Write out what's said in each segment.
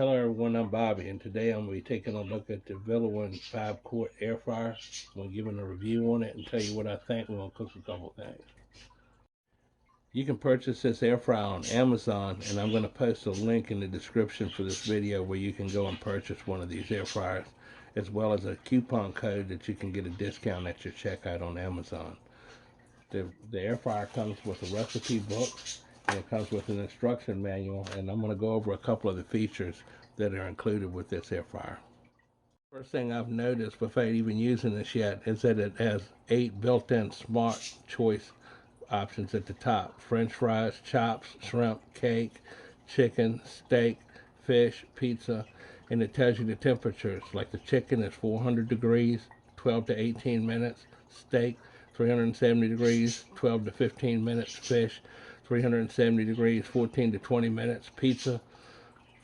Hello everyone, I'm Bobby, and today I'm going to be taking a look at the Viliwin 5-quart air fryer. I'm going to give it a review on it and tell you what I think. We're going to cook a couple things. You can purchase this air fryer on Amazon, and I'm going to post a link in the description for this video where you can go and purchase one of these air fryers, as well as a coupon code that you can get a discount at your checkout on Amazon. The air fryer comes with a recipe book, and it comes with an instruction manual, and I'm going to go over a couple of the features that are included with this air fryer. First thing I've noticed without even using this yet is that it has 8 built-in smart choice options at the top: French fries, chops, shrimp, cake, chicken, steak, fish, pizza, and it tells you the temperatures. Like the chicken is 400 degrees, 12 to 18 minutes, steak 370 degrees, 12 to 15 minutes, fish 370 degrees, 14 to 20 minutes, pizza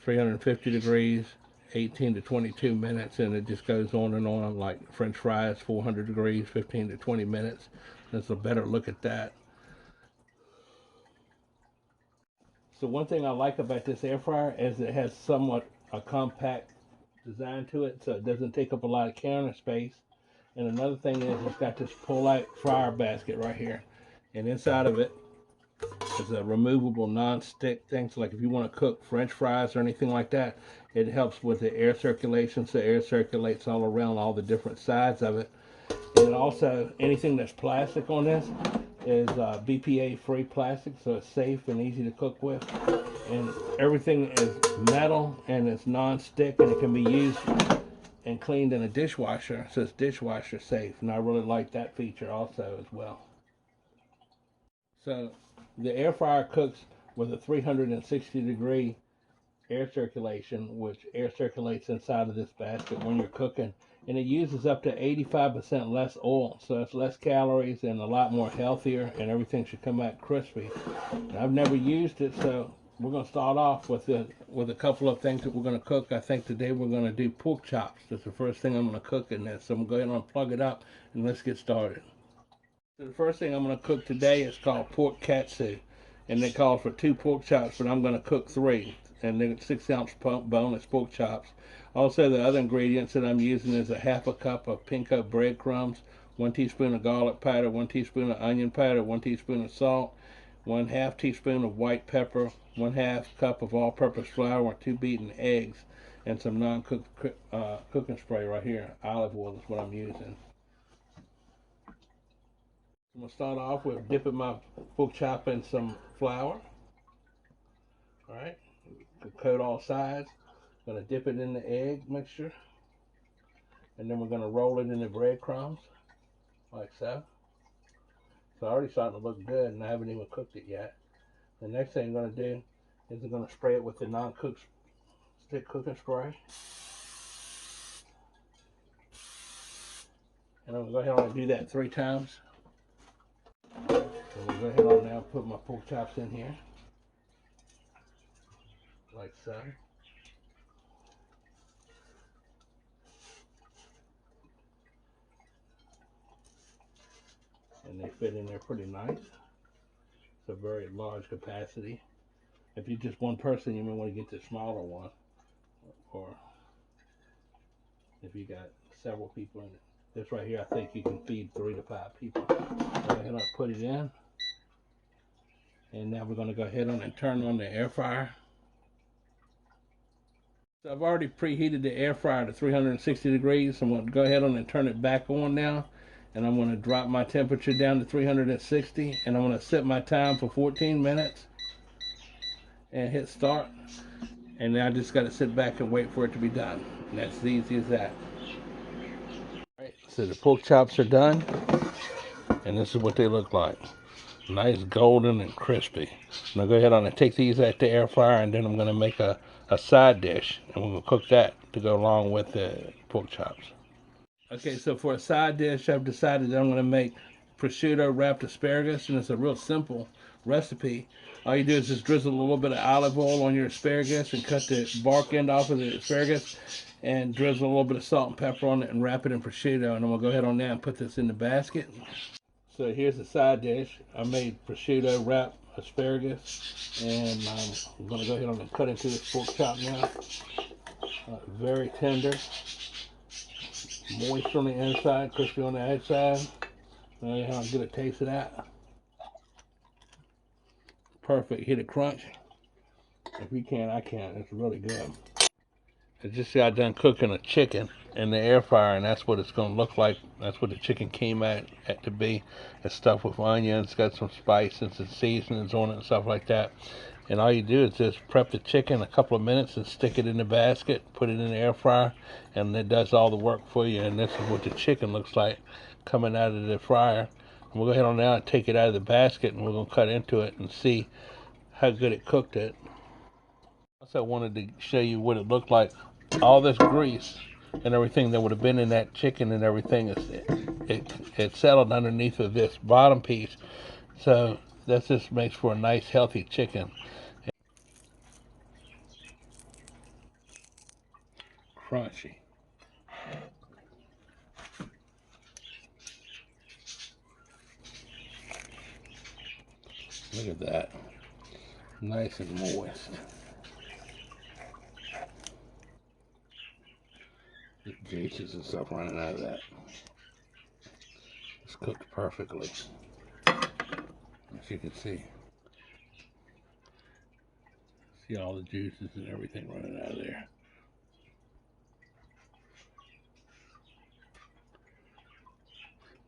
350 degrees, 18 to 22 minutes, and it just goes on and on. Like French fries, 400 degrees, 15 to 20 minutes. That's a better look at that. So one thing I like about this air fryer is it has somewhat a compact design to it, so it doesn't take up a lot of counter space. And another thing is it's got this pull-out fryer basket right here, and inside of it is a removable non-stick thing. So like if you want to cook French fries or anything like that, it helps with the air circulation, so air circulates all around all the different sides of it. And also anything that's plastic on this is BPA free plastic, so it's safe and easy to cook with. And everything is metal and it's non-stick, and it can be used and cleaned in a dishwasher, so it's dishwasher safe, and I really like that feature also as well. So the air fryer cooks with a 360-degree air circulation, which air circulates inside of this basket when you're cooking, and it uses up to 85% less oil, so it's less calories and a lot more healthier, and everything should come out crispy. And I've never used it, so we're going to start off with a couple of things that we're going to cook. I think today we're going to do pork chops. That's the first thing I'm going to cook in this. So I'm going to go ahead and plug it up, and let's get started. So the first thing I'm going to cook today is called pork katsu, and it calls for 2 pork chops, but I'm going to cook 3, and then 6-ounce boneless pork chops. Also, the other ingredients that I'm using is a half a cup of pinko breadcrumbs, 1 teaspoon of garlic powder, 1 teaspoon of onion powder, 1 teaspoon of salt, 1/2 teaspoon of white pepper, 1/2 cup of all-purpose flour, 2 beaten eggs, and some non-cooked cooking spray right here. Olive oil is what I'm using. I'm going to start off with dipping my pork chop in some flour. Alright, coat all sides. Going to dip it in the egg mixture, and then we're going to roll it in the breadcrumbs, like so. So already starting to look good, and I haven't even cooked it yet. The next thing I'm going to do is I'm going to spray it with the non-cooked stick cooking spray. And I'm going to go ahead and do that 3 times. So I'm going to go ahead and now put my pork chops in here, like so. And they fit in there pretty nice. It's a very large capacity. If you're just one person, you may want to get the smaller one, or if you got several people in it. This right here, I think you can feed 3 to 5 people. Go ahead and put it in, and now we're going to go ahead and turn on the air fryer. So I've already preheated the air fryer to 360 degrees. So I'm going to go ahead and turn it back on now. And I'm going to drop my temperature down to 360, and I'm going to set my time for 14 minutes and hit start. And now I just got to sit back and wait for it to be done. And that's as easy as that. Alright, so the pork chops are done, and this is what they look like. Nice golden and crispy. Now go ahead and take these at the air fryer, and then I'm going to make a side dish, and we're going to cook that to go along with the pork chops. Okay, so for a side dish, I've decided that I'm going to make prosciutto wrapped asparagus, and it's a real simple recipe. All you do is just drizzle a little bit of olive oil on your asparagus and cut the bark end off of the asparagus, and drizzle a little bit of salt and pepper on it and wrap it in prosciutto. And I'm going to go ahead on now and put this in the basket. So here's the side dish. I made prosciutto wrapped asparagus, and I'm going to go ahead and cut into this pork chop now. Very tender, moist on the inside, crispy on the outside. I'll get a taste of that. Perfect. Hit it crunch. If you can, I can. It's really good. I just got done cooking a chicken in the air fryer, and that's what it's going to look like. That's what the chicken came out to be. It's stuffed with onions, got some spices and seasonings on it and stuff like that. And all you do is just prep the chicken a couple of minutes and stick it in the basket, put it in the air fryer, and it does all the work for you. And this is what the chicken looks like coming out of the fryer. And we'll go ahead on now and take it out of the basket, and we're going to cut into it and see how good it cooked it. Also wanted to show you what it looked like. All this grease and everything that would have been in that chicken and everything, it settled underneath of this bottom piece. So that just makes for a nice healthy chicken. Crunchy. Look at that. Nice and moist. The juices and stuff running out of that. It's cooked perfectly. As you can see. See all the juices and everything running out of there.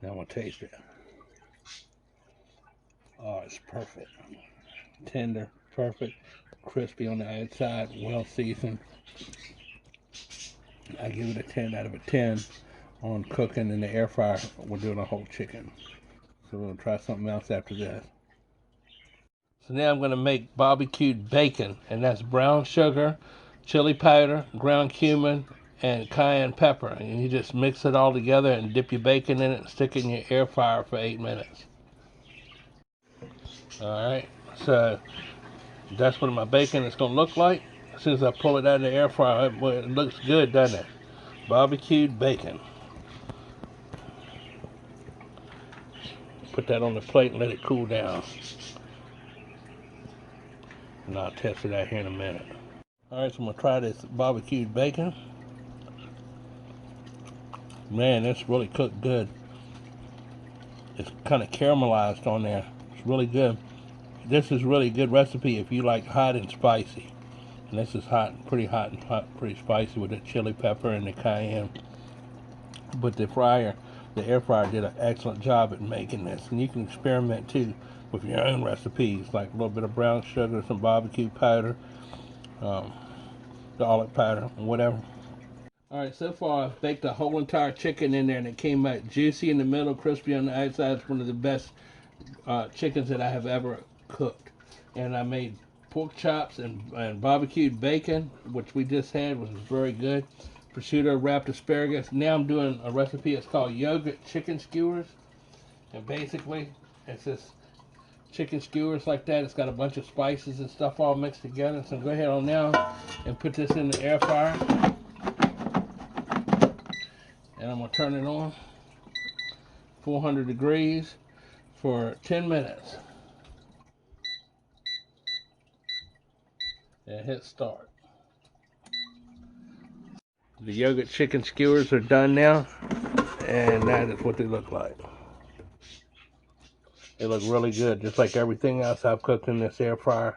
Now I'm going to taste it. Oh, it's perfect. Tender, perfect, crispy on the outside, well seasoned. I give it a 10 out of a 10 on cooking in the air fryer. We're doing a whole chicken. So we're going to try something else after this. So now I'm going to make barbecued bacon, and that's brown sugar, chili powder, ground cumin, and cayenne pepper. And you just mix it all together and dip your bacon in it and stick it in your air fryer for 8 minutes. Alright, so that's what my bacon is going to look like. As soon as I pull it out of the air fryer, it looks good, doesn't it? Barbecued bacon. Put that on the plate and let it cool down. And I'll test it out here in a minute. Alright, so I'm going to try this barbecued bacon. Man, it's really cooked good. It's kind of caramelized on there. It's really good. This is really good recipe if you like hot and spicy. And this is hot, pretty pretty spicy with the chili pepper and the cayenne. But the air fryer did an excellent job at making this. And you can experiment too with your own recipes, like a little bit of brown sugar, some barbecue powder, garlic powder, and whatever. Alright, so far I've baked a whole entire chicken in there, and it came out juicy in the middle, crispy on the outside. It's one of the best chickens that I have ever cooked. And I made pork chops and barbecued bacon, which we just had, which was very good. Prosciutto wrapped asparagus. Now I'm doing a recipe. It's called yogurt chicken skewers. And basically, it's just chicken skewers like that. It's got a bunch of spices and stuff all mixed together. So go ahead on now and put this in the air fryer. And I'm going to turn it on 400 degrees for 10 minutes. And hit start. The yogurt chicken skewers are done now, and that is what they look like. They look really good, just like everything else I've cooked in this air fryer.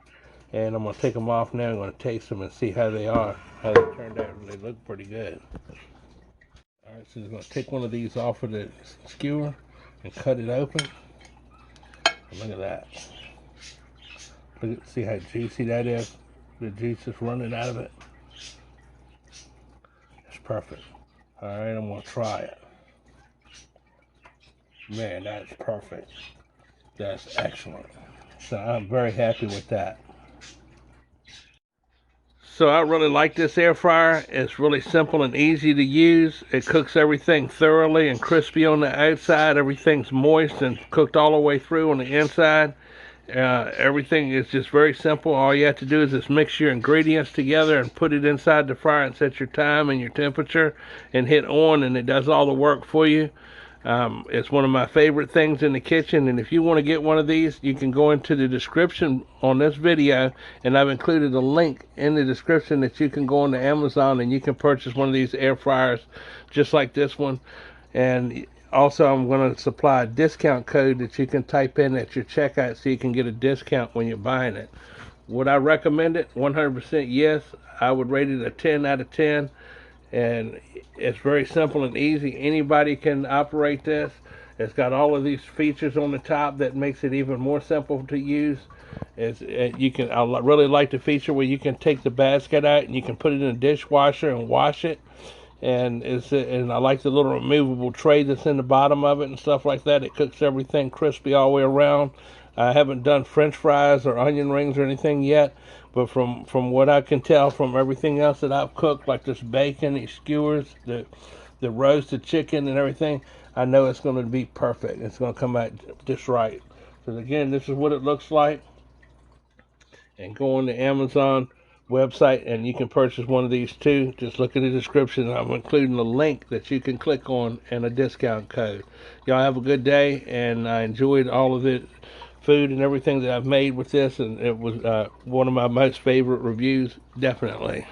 And I'm going to take them off now. I'm going to taste them and see how they are, how they turned out. They look pretty good. Alright, so I'm going to take one of these off of the skewer and cut it open. And look at that. See how juicy that is? The juice is running out of it. It's perfect. Alright, I'm going to try it. Man, that's perfect. That's excellent. So I'm very happy with that. So I really like this air fryer. It's really simple and easy to use. It cooks everything thoroughly and crispy on the outside. Everything's moist and cooked all the way through on the inside. Everything is just very simple. All you have to do is just mix your ingredients together and put it inside the fryer and set your time and your temperature and hit on, and it does all the work for you. It's one of my favorite things in the kitchen, and if you want to get one of these, you can go into the description on this video, and I've included a link in the description that you can go on to Amazon and you can purchase one of these air fryers just like this one. And also, I'm going to supply a discount code that you can type in at your checkout so you can get a discount when you're buying it. Would I recommend it? 100% yes. I would rate it a 10 out of 10. And it's very simple and easy. Anybody can operate this. It's got all of these features on the top that makes it even more simple to use. I really like the feature where you can take the basket out and you can put it in a dishwasher and wash it. And I like the little removable tray that's in the bottom of it and stuff like that. It cooks everything crispy all the way around. I haven't done French fries or onion rings or anything yet, but from what I can tell from everything else that I've cooked, like this bacon, these skewers, the roasted chicken and everything, I know it's going to be perfect. It's going to come out just right. So again, this is what it looks like. And go on the Amazon website and you can purchase one of these too. Just look in the description. I'm including a link that you can click on and a discount code. Y'all have a good day, and I enjoyed all of the food and everything that I've made with this, and it was one of my most favorite reviews, definitely.